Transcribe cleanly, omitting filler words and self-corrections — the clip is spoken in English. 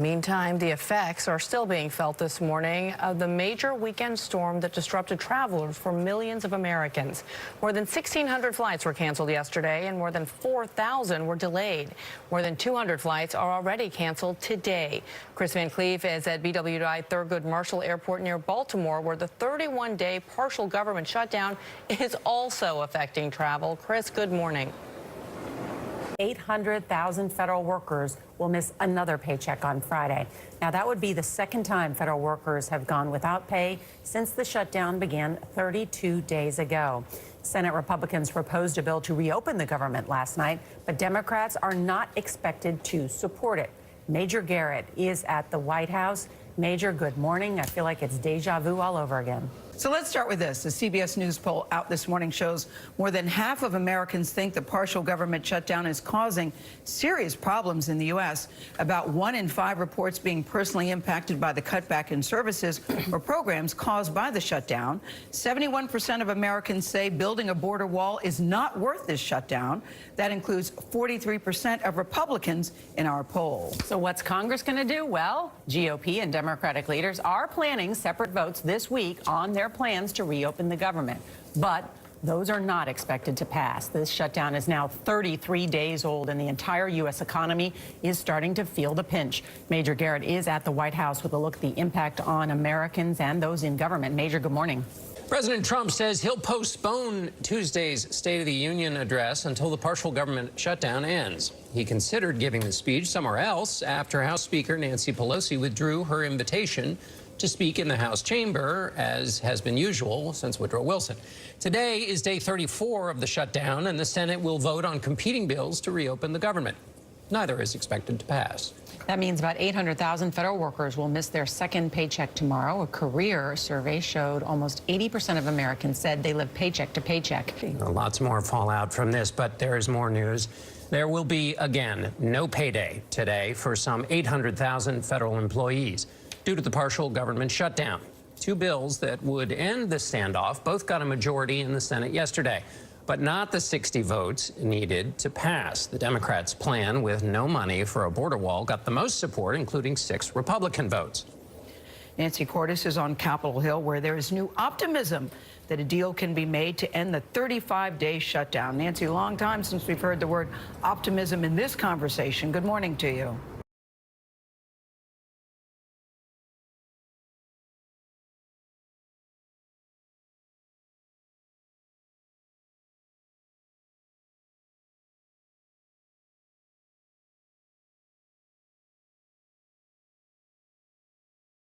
Meantime, the effects are still being felt this morning of the major weekend storm that disrupted travelers for millions of Americans. More than 1,600 flights were canceled yesterday and more than 4,000 were delayed. More than 200 flights are already canceled today. Chris Van Cleef is at BWI Thurgood Marshall Airport near Baltimore, where the 31-day partial government shutdown is also affecting travel. Chris, good morning. 800,000 federal workers will miss another paycheck on Friday. Now, that would be the second time federal workers have gone without pay since the shutdown began 32 days ago. Senate Republicans proposed a bill to reopen the government last night, but Democrats are not expected to support it. Major Garrett is at the White House. Major, good morning. I feel like it's deja vu all over again. So let's start with this. The CBS News poll out this morning shows more than half of Americans think the partial government shutdown is causing serious problems in the U.S. About 1 in 5 reports being personally impacted by the cutback in services or programs caused by the shutdown. 71% of Americans say building a border wall is not worth this shutdown. That includes 43% of Republicans in our poll. So what's Congress going to do? Well, GOP and Democratic leaders are planning separate votes this week on their plans to reopen the government. But those are not expected to pass. This shutdown is now 33 days old, and the entire U.S. economy is starting to feel the pinch. Major Garrett is at the White House with a look at the impact on Americans and those in government. Major, good morning. President Trump says he'll postpone Tuesday's State of the Union address until the partial government shutdown ends. He considered giving the speech somewhere else after House Speaker Nancy Pelosi withdrew her invitation to speak in the House chamber, as has been usual since Woodrow Wilson. Today is day 34 of the shutdown, and the Senate will vote on competing bills to reopen the government. Neither is expected to pass. That means about 800,000 federal workers will miss their second paycheck tomorrow. A career survey showed almost 80% of Americans said they live paycheck to paycheck. Lots more fallout from this, but there is more news. There will be, again, no payday today for some 800,000 federal employees due to the partial government shutdown. Two bills that would end the standoff both got a majority in the Senate yesterday, but not the 60 votes needed to pass. The Democrats' plan with no money for a border wall got the most support, including 6 Republican votes. Nancy Cordes is on Capitol Hill, where there is new optimism that a deal can be made to end the 35-day shutdown. Nancy, long time since we've heard the word optimism in this conversation. Good morning to you.